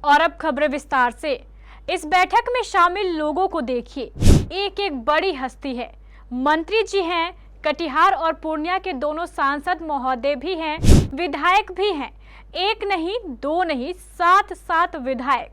और अब खबरें विस्तार से। इस बैठक में शामिल लोगों को देखिए, एक एक बड़ी हस्ती है। मंत्री जी हैं, कटिहार और पूर्णिया के दोनों सांसद महोदय भी हैं, विधायक भी हैं। एक नहीं, दो नहीं, 7 विधायक,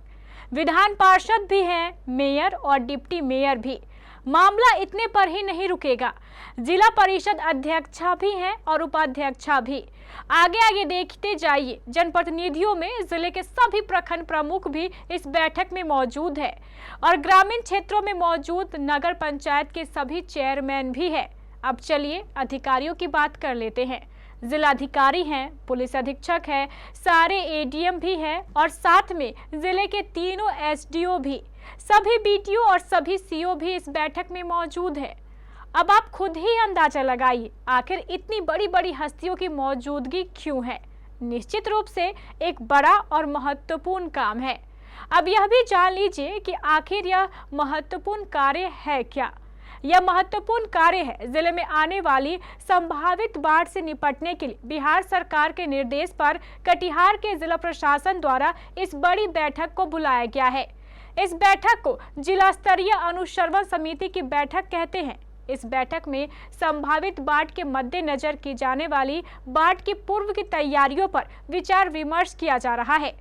विधान पार्षद भी हैं, मेयर और डिप्टी मेयर भी। मामला इतने पर ही नहीं रुकेगा, जिला परिषद अध्यक्षा भी हैं और उपाध्यक्षा भी। आगे आगे देखते जाइए। जनप्रतिनिधियों में जिले के सभी प्रखंड प्रमुख भी इस बैठक में मौजूद है और ग्रामीण क्षेत्रों में मौजूद नगर पंचायत के सभी चेयरमैन भी है। अब चलिए अधिकारियों की बात कर लेते हैं। जिलाधिकारी हैं, पुलिस अधीक्षक है, सारे एडीएम भी हैं और साथ में जिले के तीनों एसडीओ भी, सभी बीटीओ और सभी सीओ भी इस बैठक में मौजूद है। अब आप खुद ही अंदाजा लगाइए, आखिर इतनी बड़ी बड़ी हस्तियों की मौजूदगी क्यों है। निश्चित रूप से एक बड़ा और महत्वपूर्ण काम है। अब यह भी जान लीजिए कि आखिर यह महत्वपूर्ण कार्य है क्या। यह महत्वपूर्ण कार्य है जिले में आने वाली संभावित बाढ़ से निपटने के लिए बिहार सरकार के निर्देश पर कटिहार के जिला प्रशासन द्वारा इस बड़ी बैठक को बुलाया गया है। इस बैठक को जिला स्तरीय अनुश्रवण समिति की बैठक कहते हैं। इस बैठक में संभावित बाढ़ के मद्देनजर की जाने वाली बाढ़ की पूर्व की तैयारियों पर विचार विमर्श किया जा रहा है।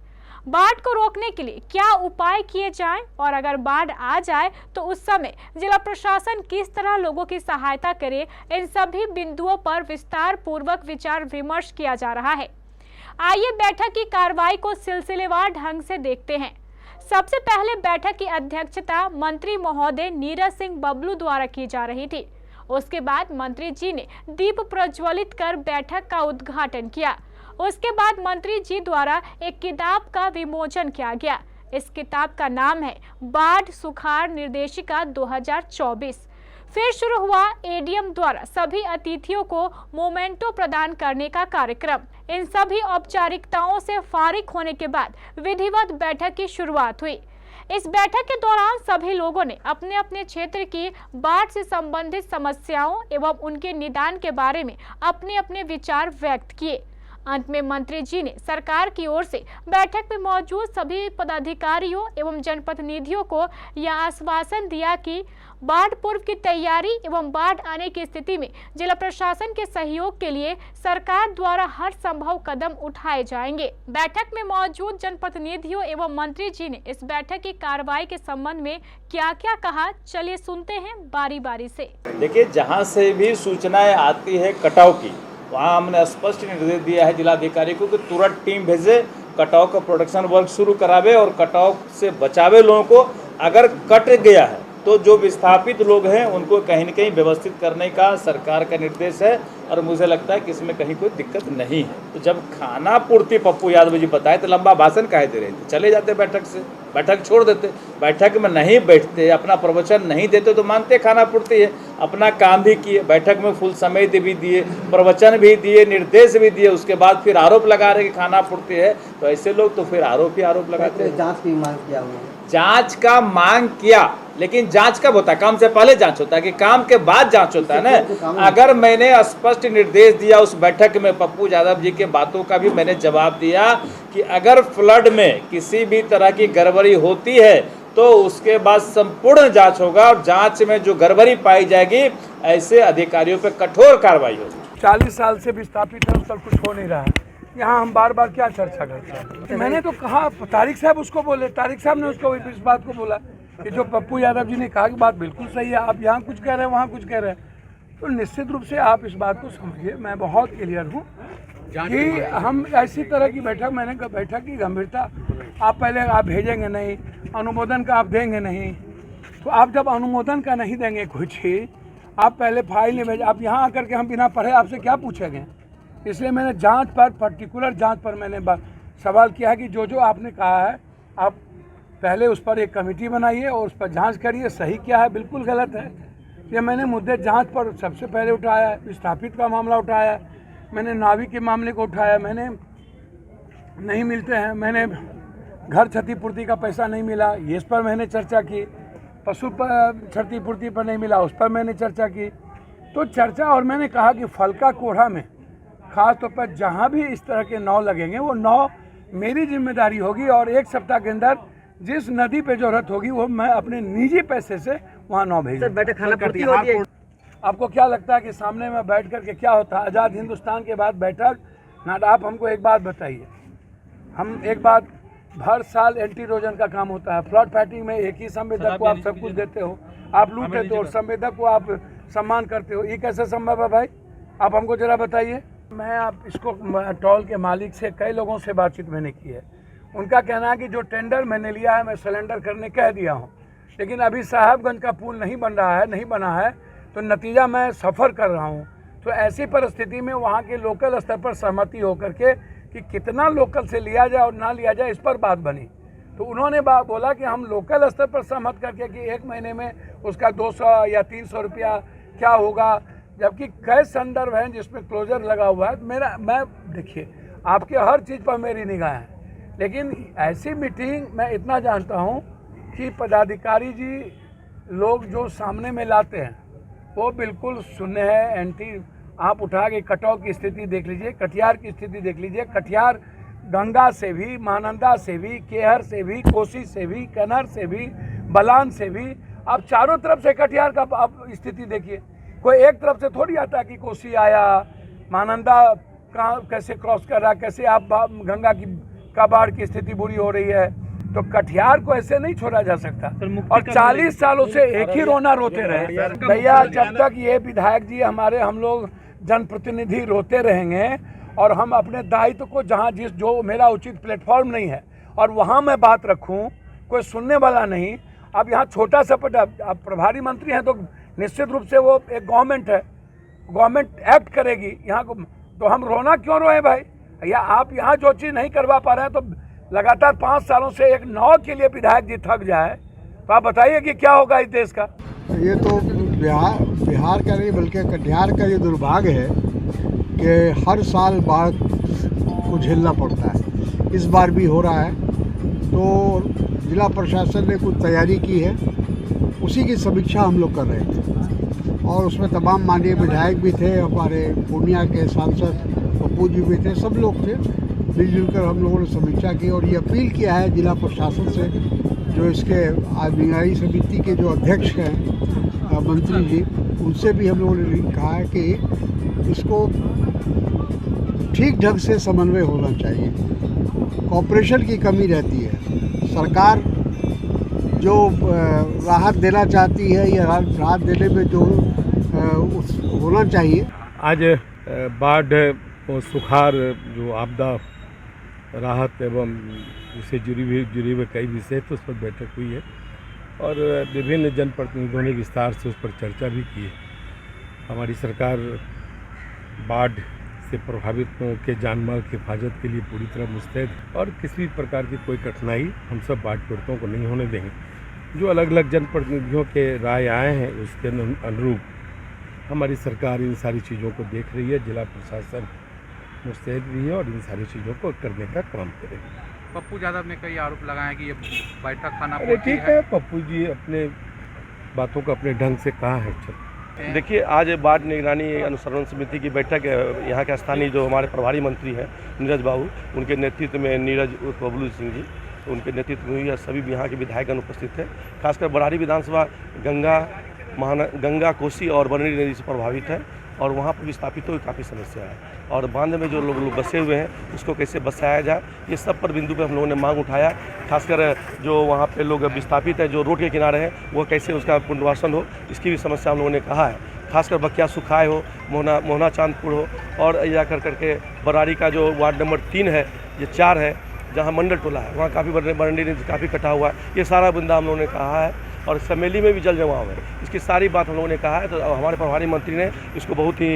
बाढ़ को रोकने के लिए क्या उपाय किए जाएं और अगर बाढ़ आ जाए तो उस समय जिला प्रशासन किस तरह लोगों की सहायता करे, इन सभी बिंदुओं पर विस्तार पूर्वक विचार विमर्श किया जा रहा है। आइए बैठक की कार्रवाई को सिलसिलेवार ढंग से देखते हैं। सबसे पहले बैठक की अध्यक्षता मंत्री महोदय नीरज सिंह बबलू द्वारा की जा रही थी। उसके बाद मंत्री जी ने दीप प्रज्वलित कर बैठक का उद्घाटन किया। उसके बाद मंत्री जी द्वारा एक किताब का विमोचन किया गया। इस किताब का नाम है बाढ़ सुखाड़ निर्देशिका 2024। फिर शुरू हुआ एडीएम द्वारा सभी अतिथियों को मोमेंटो प्रदान करने का कार्यक्रम। इन सभी औपचारिकताओं से फारिग होने के बाद विधिवत बैठक की शुरुआत हुई। इस बैठक के दौरान सभी लोगों ने अपने अपने क्षेत्र की बाढ़ से संबंधित समस्याओं एवं उनके निदान के बारे में अपने अपने विचार व्यक्त किए। अंत में मंत्री जी ने सरकार की ओर से बैठक में मौजूद सभी पदाधिकारियों एवं जनप्रतिनिधियों को यह आश्वासन दिया कि बाढ़ पूर्व की तैयारी एवं बाढ़ आने की स्थिति में जिला प्रशासन के सहयोग के लिए सरकार द्वारा हर संभव कदम उठाए जाएंगे। बैठक में मौजूद जनप्रतिनिधियों एवं मंत्री जी ने इस बैठक की कार्रवाई के संबंध में क्या क्या कहा, चलिए सुनते हैं बारी बारी से। देखिए, जहाँ से भी सूचनाएं आती है कटाव की, वहाँ हमने स्पष्ट निर्देश दिया है जिलाधिकारी को कि तुरंत टीम भेजे, कटाव का प्रोडक्शन वर्क शुरू करावे और कटाव से बचावे लोगों को। अगर कट गया है तो जो विस्थापित लोग हैं उनको कहीं न कहीं व्यवस्थित करने का सरकार का निर्देश है और मुझे लगता है कि इसमें कहीं कोई दिक्कत नहीं है। तो जब खाना पूर्ति पप्पू यादव जी बताए तो लंबा भाषण काहे दे रहे थे, चले जाते बैठक से, बैठक छोड़ देते। बैठक में नहीं बैठते, अपना प्रवचन नहीं देते तो मानते खाना पूर्ति है। अपना काम भी किए, बैठक में फुल समय भी दिए, प्रवचन भी दिए, निर्देश भी दिए, उसके बाद फिर आरोप लगा रहे कि खाना पूर्ति है। तो ऐसे लोग तो फिर आरोप लगाते हैं। जांच की मांग किया हुआ, जांच का मांग किया, लेकिन जांच कब होता है? काम से पहले जांच होता है कि काम के बाद जांच होता है ना। अगर मैंने स्पष्ट निर्देश दिया उस बैठक में, पप्पू यादव जी के बातों का भी मैंने जवाब दिया कि अगर फ्लड में किसी भी तरह की गड़बड़ी होती है तो उसके बाद संपूर्ण जांच होगा और जांच में जो गड़बड़ी पाई जाएगी ऐसे अधिकारियों पर कठोर कार्रवाई होगी। 40 साल से विस्थापित है, सब कुछ हो नहीं रहा है। यहाँ हम बार बार क्या चर्चा करते हैं? मैंने तो कहा, तारिक साहब उसको बोले, तारिक साहब ने उसको इस बात को बोला कि जो पप्पू यादव जी ने कहा कि बात बिल्कुल सही है, आप यहाँ कुछ कह रहे हैं, वहाँ कुछ कह रहे हैं। तो निश्चित रूप से आप इस बात को समझिए, मैं बहुत क्लियर हूँ कि हम ऐसी तरह की बैठक की गंभीरता आप पहले आप भेजेंगे नहीं, अनुमोदन का आप देंगे नहीं। तो आप जब अनुमोदन का नहीं देंगे कोई चीज़, आप पहले फाइल नहीं भेज, आप यहाँ आकर के हम बिना पढ़े आपसे क्या पूछेंगे? इसलिए मैंने जांच पर, पर्टिकुलर जांच पर मैंने सवाल किया है कि जो आपने कहा है आप पहले उस पर एक कमेटी बनाइए और उस पर जांच करिए, सही क्या है, बिल्कुल गलत है। ये मैंने मुद्दे जांच पर सबसे पहले उठाया है। विस्थापित का मामला उठाया है, मैंने नाविक के मामले को उठाया, मैंने नहीं मिलते हैं, मैंने घर क्षतिपूर्ति का पैसा नहीं मिला, ये इस पर मैंने चर्चा की। पशु क्षतिपूर्ति पर नहीं मिला, उस पर मैंने चर्चा की। तो चर्चा, और मैंने कहा कि फलका कोढ़ा में खास तौर पर जहाँ भी इस तरह के नाव लगेंगे वो नाव मेरी जिम्मेदारी होगी और 1 सप्ताह के अंदर जिस नदी पे जरूरत होगी वो मैं अपने निजी पैसे से वहाँ न भेजूँ। बैठक खाना पूर्ति होती है। आपको क्या लगता है कि सामने में बैठ कर के क्या होता है? आज़ाद हिंदुस्तान के बाद बैठक ना। आप हमको एक बात बताइए, हम एक बात, हर साल एंटी इरोजन का काम होता है। प्लॉट फाइटिंग में एक ही संवेदक को आप सब कुछ देते हो, आप लूटते हो और संवेदक को आप सम्मान करते हो, ये कैसे संभव है भाई? आप हमको जरा बताइए। मैं आप इसको टॉल के मालिक से कई लोगों से बातचीत मैंने की है, उनका कहना है कि जो टेंडर मैंने लिया है मैं सिलेंडर करने कह दिया हूँ, लेकिन अभी साहबगंज का पुल नहीं बन रहा है, नहीं बना है, तो नतीजा मैं सफ़र कर रहा हूँ। तो ऐसी परिस्थिति में वहाँ के लोकल स्तर पर सहमति होकर के कि कितना लोकल से लिया जाए और ना लिया जाए, इस पर बात बनी। तो उन्होंने बोला कि हम लोकल स्तर पर सहमत करके कि 1 महीने में उसका 200 या 300 रुपया क्या होगा, जबकि कई संदर्भ हैं जिसमें क्लोजर लगा हुआ है। मैं देखिए, आपके हर चीज़ पर मेरी निगाह है, लेकिन ऐसी मीटिंग मैं इतना जानता हूँ कि पदाधिकारी जी लोग जो सामने में लाते हैं वो बिल्कुल शून्य है, एंटी। आप उठा के कटाव की स्थिति देख लीजिए, कटिहार की स्थिति देख लीजिए। कटिहार गंगा से भी, महानंदा से भी, केहर से भी, कोसी से भी, कनर से भी, बलान से भी, आप चारों तरफ से कटिहार का आप स्थिति देखिए। कोई एक तरफ से थोड़ी आता कि कोसी आया, महानंदा कहाँ कैसे क्रॉस कर रहा, कैसे आप गंगा का बाढ़ की स्थिति बुरी हो रही है। तो कटिहार को ऐसे नहीं छोड़ा जा सकता। और 40 सालों से एक ही रोना रोते रहे भैया। जब तक ये विधायक जी हमारे, हम लोग जनप्रतिनिधि रोते रहेंगे और हम अपने दायित्व को जहाँ जो मेरा उचित प्लेटफॉर्म नहीं है और वहाँ मैं बात रखूँ, कोई सुनने वाला नहीं। अब यहाँ छोटा सा अब प्रभारी मंत्री हैं तो निश्चित रूप से वो एक गवर्नमेंट है, गवर्नमेंट एक्ट करेगी यहाँ को, तो हम रोना क्यों रोए भाई? या आप यहाँ जो चीज़ नहीं करवा पा रहे हैं, तो लगातार 5 सालों से एक नाव के लिए विधायक जी थक जाए, तो आप बताइए कि क्या होगा इस देश का? ये तो बिहार का नहीं बल्कि कटिहार का ये दुर्भाग्य है कि हर साल बाढ़ को झेलना पड़ता है। इस बार भी हो रहा है, तो जिला प्रशासन ने कुछ तैयारी की है, उसी की समीक्षा हम लोग कर रहे थे और उसमें तमाम माननीय विधायक भी थे, हमारे पूर्णिया के सांसद पप्पू जी भी थे, सब लोग थे। मिलजुल कर हम लोगों ने समीक्षा की और ये अपील किया है जिला प्रशासन से, जो इसके आधिकारिक समिति के जो अध्यक्ष हैं मंत्री जी, उनसे भी हम लोगों ने कहा है कि इसको ठीक ढंग से समन्वय होना चाहिए। कॉपरेशन की कमी रहती है। सरकार जो राहत देना चाहती है या राहत देने में जो होना चाहिए। आज बाढ़ और सुखाड़ जो आपदा राहत एवं इससे जुड़ी हुई कई विषय तो उस पर बैठक हुई है और विभिन्न जनप्रतिनिधियों ने विस्तार से उस पर चर्चा भी की है। हमारी सरकार बाढ़ से प्रभावित लोगों के जान माल की हिफाजत के लिए पूरी तरह मुस्तैद, और किसी भी प्रकार की कोई कठिनाई हम सब बाढ़ पीड़ितों को नहीं होने देंगे। जो अलग अलग जनप्रतिनिधियों के राय आए हैं उसके अनुरूप हमारी सरकार इन सारी चीज़ों को देख रही है। जिला प्रशासन मुस्तैद भी है और इन सारी चीज़ों को करने का काम करेगी। पप्पू यादव ने कई आरोप लगाए कि ये बैठक खाना ठीक है, पप्पू जी अपने बातों को अपने ढंग से कहा है। देखिए, आज बाढ़ निगरानी अनुसरण समिति की बैठक यहाँ के स्थानीय जो हमारे प्रभारी मंत्री हैं नीरज बाबू, उनके नेतृत्व में, नीरज बबलू सिंह जी, उनके नेतृत्व में सभी यहाँ के विधायकगण उपस्थित थे। खासकर बरारी विधानसभा गंगा, कोसी और बरनी नदी से प्रभावित है और वहाँ पर विस्थापितों की काफ़ी समस्या है और बांध में जो लोग बसे हुए हैं उसको कैसे बसाया जाए, ये सब पर बिंदु पे हम लोगों ने मांग उठाया। खासकर जो वहाँ पे लोग विस्थापित हैं, जो रोड के किनारे हैं, वो कैसे उसका पुनर्वासन हो, इसकी भी समस्या हम लोगों ने कहा है। खासकर बकिया सुखाए हो, मोहना चांदपुर हो और या करके बरारी का जो वार्ड नंबर 3 है, ये 4 है, जहाँ मंडल टोला है, वहाँ काफ़ी बरंडी ने काफ़ी कटा हुआ है। ये सारा बिंदा हम लोगों ने कहा है और समेली में भी जल जमाव है, इसकी सारी बात हम लोगों ने कहा है। तो हमारे प्रभारी मंत्री ने इसको बहुत ही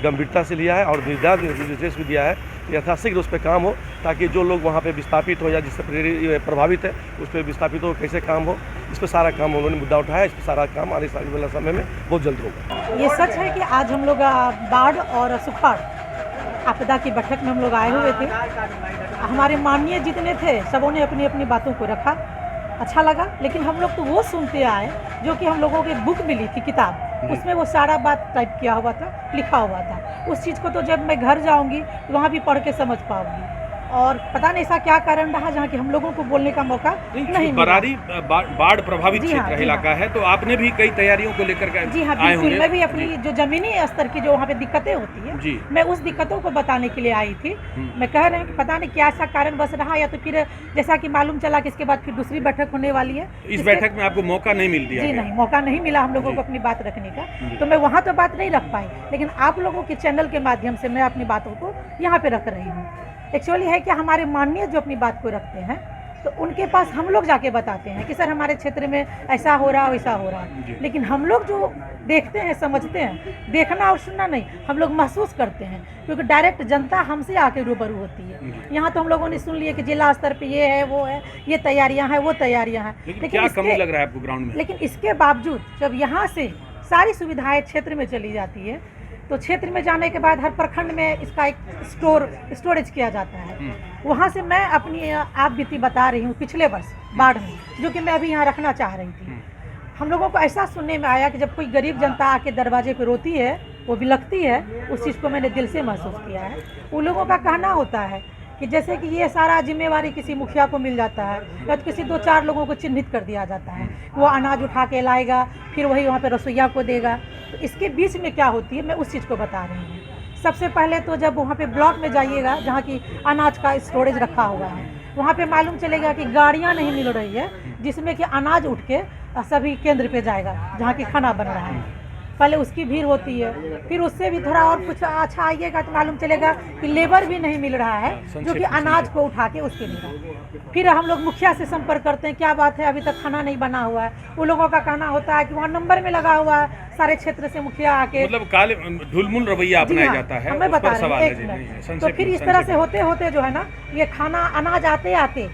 गंभीरता से लिया है और निर्देश भी दिया है कि यथाशीघ्र उस पर काम हो, ताकि जो लोग वहाँ पे विस्थापित हो या जिससे प्रभावित है उस पर विस्थापितों को कैसे काम हो, इस पर सारा काम उन्होंने मुद्दा उठाया। इस पर सारा काम आने वाले समय में बहुत जल्द होगा। ये सच है कि आज हम लोग बाढ़ और सुखाड़ आपदा की बैठक में हम लोग आए हुए थे। हमारे माननीय जितने थे सबों ने अपनी अपनी बातों को रखा, अच्छा लगा। लेकिन हम लोग तो वो सुनते आए जो कि हम लोगों को एक बुक मिली थी, किताब, उसमें वो सारा बात टाइप किया हुआ था, लिखा हुआ था। उस चीज़ को तो जब मैं घर जाऊंगी तो वहाँ भी पढ़ के समझ पाऊंगी। और पता नहीं ऐसा क्या कारण रहा जहाँ कि हम लोगों को बोलने का मौका नहीं मिला। बरारी बाढ़ प्रभावित जी हाँ, क्षेत्र जी इलाका हाँ। है, तो आपने भी कई तैयारियों को लेकर के जी हाँ आए बिल्कुल, होंगे। मैं भी अपनी जो जमीनी स्तर की जो वहाँ पे दिक्कतें होती है जी। मैं उस दिक्कतों को बताने के लिए आई थी। मैं कह रहे हैं कि पता नहीं क्या ऐसा कारण बस रहा, या तो फिर जैसा कि मालूम चला कि इसके बाद फिर दूसरी बैठक होने वाली है। इस बैठक में आपको मौका नहीं मिल दिया जी गया। नहीं, मौका नहीं मिला हम लोगों को अपनी बात रखने का, तो मैं वहाँ तो बात नहीं रख पाई, लेकिन आप लोगों के चैनल के माध्यम से मैं अपनी बातों को यहाँ पे रख रही हूँ। एक्चुअली है कि हमारे माननीय जो अपनी बात को रखते हैं तो उनके पास हम लोग जाके बताते हैं कि सर हमारे क्षेत्र में ऐसा हो रहा है वैसा हो रहा है, लेकिन हम लोग जो देखते हैं समझते हैं, देखना और सुनना नहीं, हम लोग महसूस करते हैं, क्योंकि डायरेक्ट जनता हमसे आके रूबरू होती है। यहाँ तो हम लोगों ने सुन लिया कि जिला स्तर पे ये है वो है, ये तैयारियां हैं वो तैयारियां हैं, लेकिन क्या कमी लग रहा है आपको ग्राउंड में? लेकिन इसके बावजूद जब यहाँ से सारी सुविधाएं क्षेत्र में चली जाती है तो क्षेत्र में जाने के बाद हर प्रखंड में इसका एक स्टोरेज किया जाता है। वहाँ से मैं अपनी आप बीती बता रही हूँ पिछले वर्ष बाढ़ में, जो कि मैं अभी यहाँ रखना चाह रही थी। हम लोगों को ऐसा सुनने में आया कि जब कोई गरीब जनता आके दरवाजे पे रोती है, वो बिलखती है, उस चीज़ को मैंने दिल से महसूस किया है। उन लोगों का कहना होता है कि जैसे कि ये सारा जिम्मेवारी किसी मुखिया को मिल जाता है या तो किसी 2-4 लोगों को चिन्हित कर दिया जाता है, वो अनाज उठा के लाएगा फिर वही वहाँ पे रसोइया को देगा। तो इसके बीच में क्या होती है मैं उस चीज़ को बता रही हूँ। सबसे पहले तो जब वहाँ पे ब्लॉक में जाइएगा जहाँ की अनाज का स्टोरेज रखा हुआ है, वहाँ पे मालूम चलेगा कि गाड़ियाँ नहीं मिल रही है जिसमें कि अनाज उठ के सभी केंद्र पे जाएगा जहाँ की खाना बन रहा है। पहले उसकी भीड़ होती है, फिर उससे भी थोड़ा और कुछ अच्छा आइएगा तो मालूम चलेगा कि लेबर भी नहीं मिल रहा है जो कि अनाज को उठा के उसके लिए। फिर हम लोग मुखिया से संपर्क करते हैं, क्या बात है अभी तक खाना नहीं बना हुआ है। उन लोगों का कहना होता है कि वहाँ नंबर में लगा हुआ है, सारे क्षेत्र से मुखिया आके मतलब काले ढुलमुल रवैया अपनाया जाता है, मैं उस बता पर रही सवाल हूँ है एक जी। नहीं, मिनट। संक्षेप तो में, फिर इस तरह से संक्षेप में। होते होते जो है ना ये खाना अनाज आते आते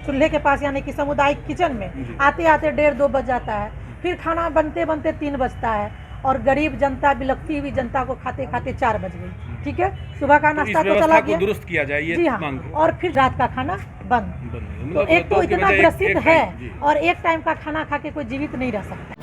चूल्हे के पास यानी कि सामुदायिक किचन में आते आते 1:30-2 बज जाता है। फिर खाना बनते बनते 3 बजता है और गरीब जनता बिलखती हुई जनता को खाते खाते 4 बज गई। ठीक है, सुबह का तो इस नाश्ता तो व्यवस्था चला को गया, दुरुस्त किया जाए, ये जी हाँ, मांग। और फिर रात का खाना बंद। बंद। तो मतलब एक तो दो की इतना बजाय एक ग्रसित टाइम, है जी। और एक टाइम का खाना खा के कोई जीवित नहीं रह सकता।